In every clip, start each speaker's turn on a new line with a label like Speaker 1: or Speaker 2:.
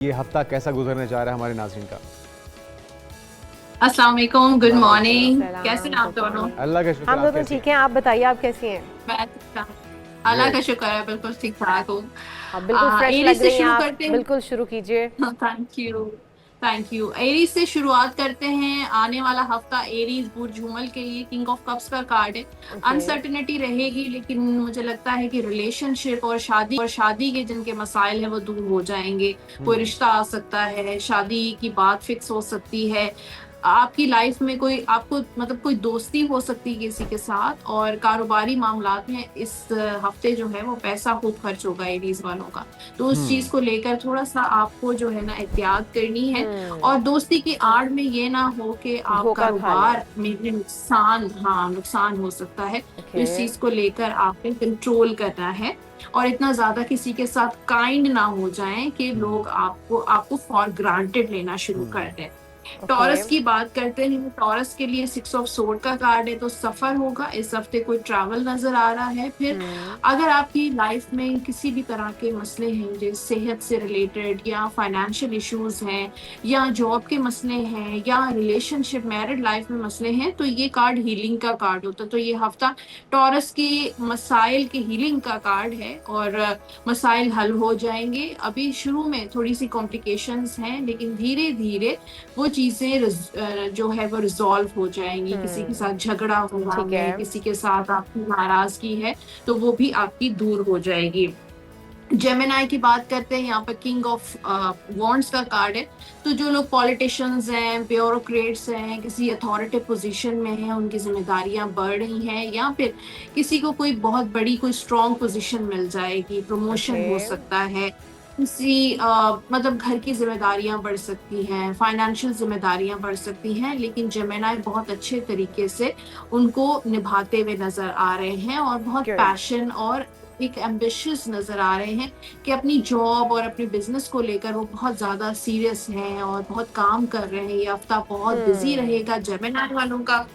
Speaker 1: ये हफ्ता कैसा गुजरने जा रहा है हमारे नाज़रीन का।
Speaker 2: अस्सलाम वालेकुम, गुड मॉर्निंग। कैसे हैं
Speaker 3: सलाम
Speaker 2: आप दोनों?
Speaker 1: अल्लाह का शुक्र।
Speaker 3: हम
Speaker 1: आप
Speaker 3: दोनों
Speaker 1: कैसी
Speaker 3: ठीक
Speaker 1: हैं?
Speaker 3: हैं। आप बताइए, आप कैसी हैं?
Speaker 2: मैं ठीक ठाक। अल्लाह का
Speaker 1: ग्रेट।
Speaker 2: शुक्र है, बिल्कुल ठीक ठाक हूँ।
Speaker 3: आप बिल्कुल फ्रेश
Speaker 2: एरीज
Speaker 3: लग
Speaker 2: से
Speaker 3: रही हैं।
Speaker 2: शुरू
Speaker 3: आप
Speaker 2: करते हैं।
Speaker 3: बिल्कुल शुरू कीजिए।
Speaker 2: Thank you. Thank you. Aries से शुरुआत करते हैं। आने वाला हफ्ता एरीज बुर्ज हुमल के लिए किंग ऑफ कप्स का कार्ड है।
Speaker 3: ओके।
Speaker 2: अनसर्टेनिटी रहेगी, लेकिन मुझे लगता है कि रिलेशनशिप और शादी के जिनके मसाइल है वो दूर हो जाएंगे। कोई
Speaker 1: हम्म।
Speaker 2: रिश्ता आ सकता है, शादी की बात फिक्स हो सकती है। आपकी लाइफ में कोई आपको मतलब कोई दोस्ती हो सकती है किसी के साथ। और कारोबारी मामलात में इस हफ्ते जो है वो पैसा खूब खर्च होगा एरीज वालों का। तो उस चीज
Speaker 1: हम्म।
Speaker 2: को लेकर थोड़ा सा आपको जो है ना एहतियात करनी है। और
Speaker 3: हम्म।
Speaker 2: दोस्ती की आड़ में ये ना हो कि आप
Speaker 3: धोखा खा लें।
Speaker 2: कारोबार में भी नुकसान, हाँ नुकसान हो सकता है। तो
Speaker 3: ओके।
Speaker 2: इस चीज को लेकर आपने कंट्रोल करना है। और इतना ज्यादा किसी के साथ काइंड ना हो जाएं कि
Speaker 1: हम्म।
Speaker 2: लोग आपको आपको फॉर ग्रांटेड लेना शुरू कर
Speaker 1: हम्म।
Speaker 2: दें।
Speaker 3: ओके।
Speaker 2: टॉरस की बात करते हैं। टॉरस के लिए 6 ऑफ सोर्ड का कार्ड है, तो सफर होगा इस हफ्ते। कोई ट्रैवल नजर आ रहा है। फिर
Speaker 3: हम्म।
Speaker 2: अगर आपकी लाइफ में किसी भी तरह के मसले हैं, जैसे सेहत से रिलेटेड या फाइनेंशियल इश्यूज हैं या जॉब के मसले हैं या रिलेशनशिप मैरिड लाइफ में मसले हैं, तो ये कार्ड हीलिंग का कार्ड होता है। तो ये हफ्ता टॉरस की मसाइल की हीलिंग का कार्ड है और मसाइल हल हो जाएंगे। अभी शुरू में थोड़ी सी कॉम्प्लिकेशंस हैं, लेकिन धीरे धीरे वो चीजें जो है वो रिजॉल्व हो जाएंगी। किसी के साथ झगड़ा हो रहा
Speaker 3: ठीक
Speaker 2: है,
Speaker 3: है।
Speaker 2: किसी के साथ आपकी नाराजगी है, तो वो भी आपकी दूर हो जाएगी। जेमिनाई की बात करते हैं। यहाँ पर किंग ऑफ वॉन्ड्स का कार्ड है। तो जो लोग पॉलिटिशियंस हैं, ब्यूरोक्रेट्स हैं, किसी अथॉरिटी पोजीशन में हैं, उनकी जिम्मेदारियां बढ़ रही हैं, या फिर किसी को कोई बहुत बड़ी कोई स्ट्रॉन्ग पोजीशन मिल जाएगी, प्रमोशन
Speaker 3: ओके।
Speaker 2: हो सकता है। किसी मतलब घर की जिम्मेदारियां बढ़ सकती हैं, फाइनेंशियल जिम्मेदारियां बढ़ सकती हैं, लेकिन जेमिनाई बहुत अच्छे तरीके से उनको निभाते हुए नजर आ रहे हैं और बहुत
Speaker 3: गुड।
Speaker 2: पैशन और एक एम्बिशियस नजर आ रहे हैं कि अपनी जॉब और अपने बिजनेस को लेकर वो बहुत ज्यादा सीरियस हैं और बहुत काम कर रहे हैं। ये हफ्ता बहुत बिजी
Speaker 3: हम्म।
Speaker 2: रहेगा जेमिनी वालों का।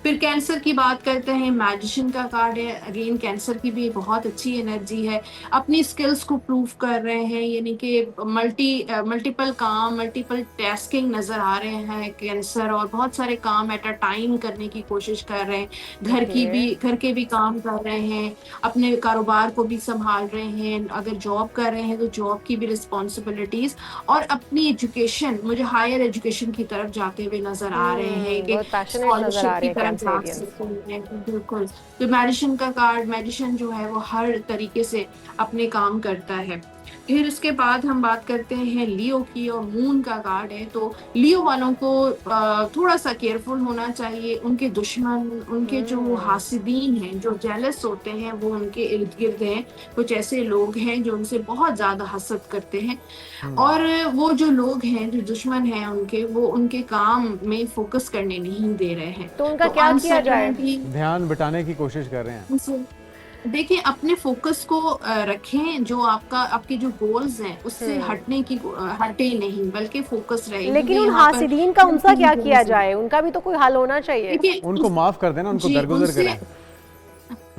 Speaker 2: फिर कैंसर की बात करते हैं। मैजिशियन का कार्ड है। अगेन कैंसर की भी बहुत अच्छी एनर्जी है। अपनी स्किल्स को प्रूव कर रहे हैं, यानी कि मल्टीपल काम, मल्टीपल टास्किंग नजर आ रहे हैं कैंसर। और बहुत सारे काम एट अ टाइम करने की कोशिश कर रहे हैं।
Speaker 3: ओके।
Speaker 2: घर के भी काम कर रहे हैं, अपने कारोबार को भी संभाल रहे हैं। अगर जॉब कर रहे हैं तो जॉब की भी रिस्पॉन्सिबिलिटीज और अपनी एजुकेशन, मुझे हायर एजुकेशन की तरफ जाते हुए नजर आ रहे हैं कि
Speaker 3: बहुत पैशनेट नजर आ
Speaker 2: स्कॉलरशिप
Speaker 3: रहे
Speaker 2: की
Speaker 3: हैं
Speaker 2: तरफ जा
Speaker 3: कैंसेरियंस।
Speaker 2: सकते हैं। बिल्कुल। तो मैजिशियन का कार्ड, मैजिशियन जो है वो हर तरीके से अपने काम करता है। फिर उसके बाद हम बात करते हैं लियो की, और मून का कार्ड है। तो लियो वालों को थोड़ा सा केयरफुल होना चाहिए। उनके दुश्मन, उनके जो
Speaker 3: हम्म।
Speaker 2: हासिदीन हैं, जो जेलस होते हैं, वो उनके इर्द गिर्द हैं। कुछ ऐसे लोग हैं जो उनसे बहुत ज्यादा हसद करते हैं।
Speaker 1: हम्म।
Speaker 2: और वो जो लोग हैं, जो दुश्मन हैं उनके, वो उनके काम में फोकस करने नहीं दे रहे हैं।
Speaker 3: तो उनका
Speaker 2: तो
Speaker 3: क्या किया जाए?
Speaker 2: अनसर्टनिटी,
Speaker 1: ध्यान बटाने की कोशिश कर रहे हैं।
Speaker 2: देखिए अपने फोकस को रखें। जो आपके जो गोल्स हैं उससे
Speaker 3: हम्म।
Speaker 2: हटे नहीं, बल्कि फोकस रहे, क्योंकि
Speaker 3: लेकिन उन
Speaker 2: यहाँ पर
Speaker 3: हासिदीन का उनसा
Speaker 2: तीन
Speaker 3: क्या किया
Speaker 2: goals हैं।
Speaker 3: जाए? उनका भी तो कोई हल होना चाहिए।
Speaker 2: देखिए
Speaker 1: उनको माफ कर देना, उनको
Speaker 2: जी
Speaker 1: दरगुजर
Speaker 2: उनसे,
Speaker 1: करें।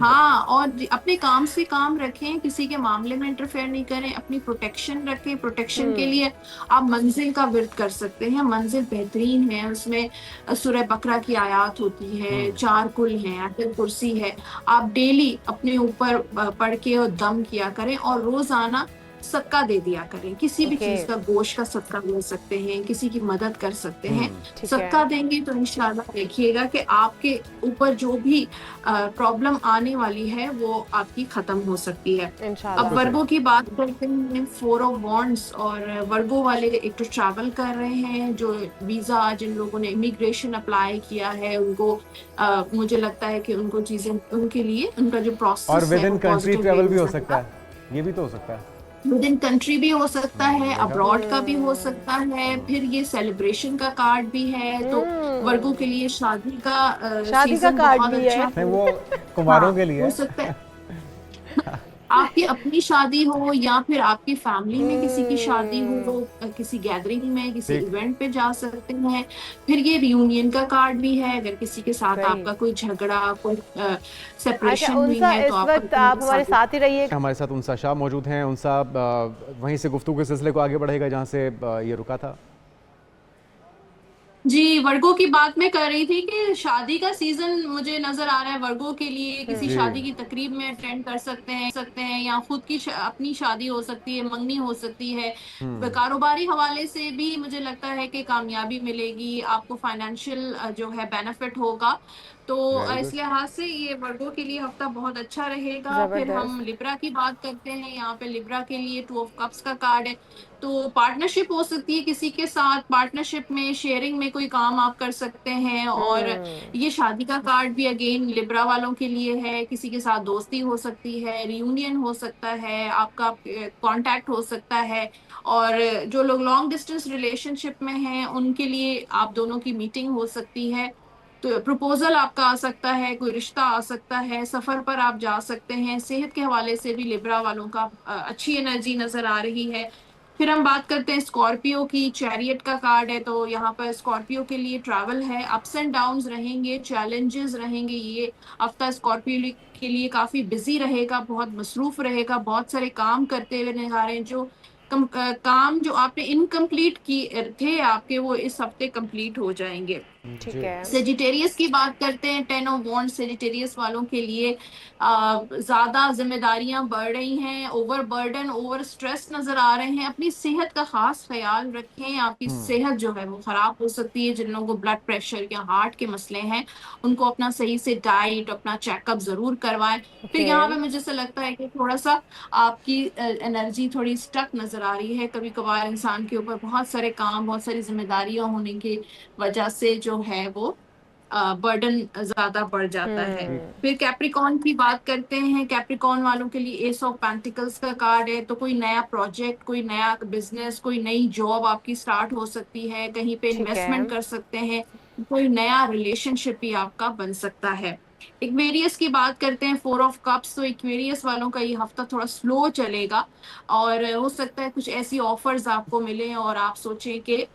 Speaker 2: हाँ, और अपने काम से काम रखें, किसी के मामले में इंटरफेयर नहीं करें, अपनी प्रोटेक्शन रखें। प्रोटेक्शन के
Speaker 3: हम्म।
Speaker 2: लिए आप मंजिल का विर्द कर सकते हैं। मंजिल बेहतरीन है, उसमें सूरह बकरा की आयत होती है,
Speaker 1: हम्म।
Speaker 2: 4 कुल हैं, आयतुल कुर्सी है। आप डेली अपने ऊपर पढ़ के और दम किया करें, और रोजाना सदका दे दिया करें। किसी भी
Speaker 3: ओके।
Speaker 2: चीज का, गोश्त का सदका दे सकते हैं, किसी की मदद कर सकते हैं।
Speaker 3: ठीक है।
Speaker 2: सदका देंगे तो इंशाल्लाह देखिएगा कि आपके ऊपर जो भी प्रॉब्लम आने वाली है वो आपकी खत्म हो सकती है। अब
Speaker 1: बिल्कुल
Speaker 3: इंशाल्लाह।
Speaker 1: सही।
Speaker 2: वर्गो की बात करते हैं। 4 ऑफ वॉन्ड्स, और वर्गो वाले एक तो ट्रैवल कर रहे हैं। जो वीजा, जिन लोगों ने इमिग्रेशन अप्लाई किया है उनको मुझे लगता है कि उनको चीजें, उनके लिए उनका जो
Speaker 1: और
Speaker 2: प्रोसेस
Speaker 1: विद
Speaker 2: है
Speaker 1: इन
Speaker 2: वो
Speaker 1: कंट्री
Speaker 2: पॉजिटिव वे
Speaker 1: ट्रेवल
Speaker 2: में
Speaker 1: भी हो सकता
Speaker 2: जाएगा।
Speaker 1: है। ये भी तो हो सकता है।
Speaker 2: विद इन कंट्री भी हो सकता है,
Speaker 1: देखा।
Speaker 2: अब्रॉड का भी हो
Speaker 3: हम्म।
Speaker 2: सकता है। फिर ये सेलिब्रेशन का कार्ड भी है। तो वर्गो के
Speaker 3: हम्म।
Speaker 2: लिए शादी का
Speaker 3: शादी का
Speaker 2: सीजन
Speaker 3: कार्ड
Speaker 2: बहुत
Speaker 3: भी
Speaker 2: अच्छा
Speaker 3: है।
Speaker 1: नहीं,
Speaker 2: है।
Speaker 1: वो
Speaker 2: हाँ,
Speaker 1: कुमारों के
Speaker 2: हो
Speaker 1: लिए
Speaker 2: सकता है।
Speaker 1: है।
Speaker 2: आपकी अपनी शादी हो या फिर आपकी फैमिली में किसी की शादी हो, किसी गैदरिंग में, किसी
Speaker 1: ठीक।
Speaker 2: इवेंट पे जा सकते हैं। फिर ये रियूनियन का कार्ड भी है, अगर किसी के साथ
Speaker 3: सही।
Speaker 2: आपका कोई झगड़ा, कोई
Speaker 3: अच्छा
Speaker 2: सेपरेशन हुई
Speaker 3: उनसा,
Speaker 2: है,
Speaker 3: इस
Speaker 2: तो आपका
Speaker 3: वक्त आप हमारे साथ ही रहिए।
Speaker 1: हमारे साथ उनसा शाह मौजूद हैं। उनसा वहीं से गुफ्तगू के सिलसिले को आगे बढ़ेगा जहाँ से ये रुका था।
Speaker 2: जी, वर्गों की बात मैं कर रही थी कि शादी का सीजन मुझे नजर आ रहा है वर्गों के लिए। किसी
Speaker 1: जी।
Speaker 2: शादी की तकरीब में अटेंड कर सकते हैं या खुद की अपनी शादी हो सकती है, मंगनी हो सकती है। कारोबारी हवाले से भी मुझे लगता है कि कामयाबी मिलेगी आपको, फाइनेंशियल जो है बेनिफिट होगा। तो
Speaker 1: वेरी
Speaker 2: इस
Speaker 1: गुड।
Speaker 2: लिहाज से ये वर्गों के लिए हफ्ता बहुत अच्छा रहेगा। फिर हम
Speaker 3: जबरदस्त।
Speaker 2: लिब्रा की बात करते हैं। यहाँ पे लिब्रा के लिए 2 ऑफ कप्स का कार्ड है। तो पार्टनरशिप हो सकती है किसी के साथ, पार्टनरशिप में शेयरिंग में कोई काम आप कर सकते हैं। और ये शादी का कार्ड भी अगेन लिब्रा वालों के लिए है। किसी के साथ दोस्ती हो सकती है, रियूनियन हो सकता है, आपका कांटेक्ट हो सकता है। और जो लोग लॉन्ग डिस्टेंस रिलेशनशिप में हैं उनके लिए आप दोनों की मीटिंग हो सकती है। तो प्रपोजल आपका आ सकता है, कोई रिश्ता आ सकता है, सफर पर आप जा सकते हैं। सेहत के हवाले से भी लिब्रा वालों का अच्छी एनर्जी नजर आ रही है। फिर हम बात करते हैं स्कॉर्पियो की। चैरियट का कार्ड है, तो यहाँ पर स्कॉर्पियो के लिए ट्रैवल है, अप्स एंड डाउन्स रहेंगे, चैलेंजेस रहेंगे। ये हफ्ता स्कॉर्पियो के लिए काफी बिजी रहेगा, बहुत मसरूफ रहेगा, बहुत सारे काम करते हुए नजर आ रहे हैं। जो काम जो आपने इनकम्प्लीट की थे आपके, वो इस हफ्ते कंप्लीट हो जाएंगे।
Speaker 3: ठीक
Speaker 1: जी।
Speaker 3: है।
Speaker 2: सेजिटेरियस की बात करते हैं। 10 ऑफ वॉन्ड सेजिटेरियस वालों के लिए ज्यादा जिम्मेदारियां बढ़ रही हैं, ओवर बर्डन, ओवर स्ट्रेस नजर आ रहे हैं। अपनी सेहत का खास ख्याल रखें। आपकी सेहत जो है वो खराब हो सकती है। जिन लोगों को ब्लड प्रेशर या हार्ट के मसले हैं उनको अपना सही से डाइट, अपना चेकअप जरूर करवाएं। फिर
Speaker 3: ओके।
Speaker 2: यहाँ पे मुझे ऐसा लगता है कि थोड़ा सा आपकी एनर्जी थोड़ी स्टक नजर आ रही है। कभी कभार इंसान के ऊपर बहुत सारे काम, बहुत सारी जिम्मेदारियां होने की वजह से जो है वो बर्डन ज्यादा बढ़ जाता है।
Speaker 1: ठीक।
Speaker 2: फिर कैप्रिकॉन की बात करते हैं। कैप्रिकॉन वालों के लिए एस ऑफ पेंटिकल्स का कार्ड है। तो कोई नया प्रोजेक्ट, कोई नया बिजनेस, कोई नई जॉब आपकी स्टार्ट हो सकती है, कहीं पे
Speaker 3: ठीक है।
Speaker 2: इन्वेस्टमेंट कर सकते हैं, कोई नया रिलेशनशिप भी आपका बन सकता है। इक्वेरियस की बात करते हैं। 4 ऑफ कप्स। तो इक्वेरियस वालों का ये हफ्ता थोड़ा स्लो चलेगा और हो सकता है कुछ ऐसी ऑफर्स आपको मिले और आप सोचें कि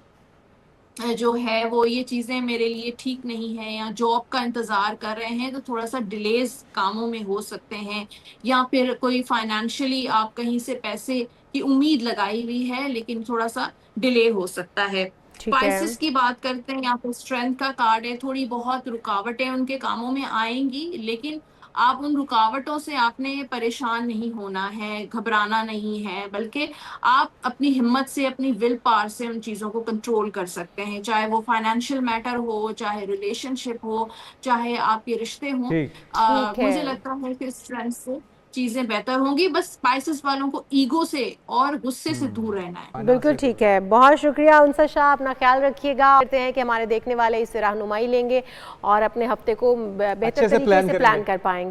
Speaker 2: जो है वो ये चीजें मेरे लिए ठीक नहीं है, या जॉब का इंतजार कर रहे हैं तो थोड़ा सा डिलेज कामों में हो सकते हैं। या फिर कोई फाइनेंशियली आप कहीं से पैसे की उम्मीद लगाई हुई है लेकिन थोड़ा सा डिले हो सकता है।
Speaker 3: ठीक है।
Speaker 2: स्पाइसेस की बात करते हैं। यहाँ पे स्ट्रेंथ का कार्ड है। थोड़ी बहुत रुकावटें उनके कामों में आएंगी, लेकिन आप उन रुकावटों से आपने परेशान नहीं होना है, घबराना नहीं है, बल्कि आप अपनी हिम्मत से, अपनी विल पावर से उन चीजों को कंट्रोल कर सकते हैं। चाहे वो फाइनेंशियल मैटर हो, चाहे रिलेशनशिप हो, चाहे आपके रिश्ते हों।
Speaker 1: ठीक।
Speaker 3: ठीक है।
Speaker 2: मुझे लगता है कि स्ट्रेंथ से चीजें बेहतर होंगी। बस स्पाइसेस वालों को ईगो से और गुस्से से दूर रहना है।
Speaker 3: बिल्कुल ठीक है। बहुत शुक्रिया उनसा शाह, अपना ख्याल रखिएगा। कहते हैं कि हमारे देखने वाले इससे रहनुमाई लेंगे और अपने हफ्ते को बेहतर
Speaker 1: अच्छे से
Speaker 3: तरीके
Speaker 1: प्लान
Speaker 3: से
Speaker 1: करेंगे।
Speaker 3: प्लान कर पाएंगे।